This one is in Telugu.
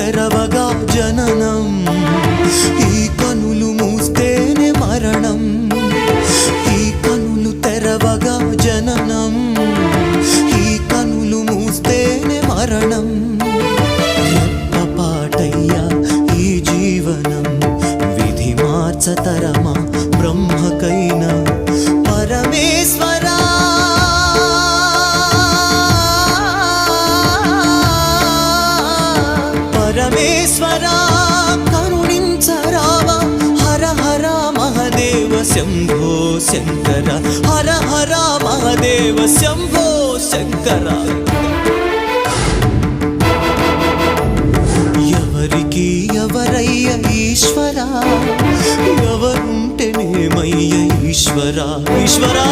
తెరవగా జననం, ఈ కనులు మూస్తేనే మరణం. ఈ కనులు తెరవగా జననం, ఈ కనులు మూస్తేనే మరణం. రెప్పపాటయ్యా ఈ జీవనం, విధి మార్చతరమా బ్రహ్మకైనా. పరమేశ్వరా పరమేశ్వరా కరుణించరావా. హర హర మహదేవ శంభో శంకర, హర హర మహదేవ శంభో శంకర. ఎవరికి ఎవరయ్య ఈశ్వరా, ఎవరుంటేనేమయ్య ఈశ్వరా. ఈశ్వరా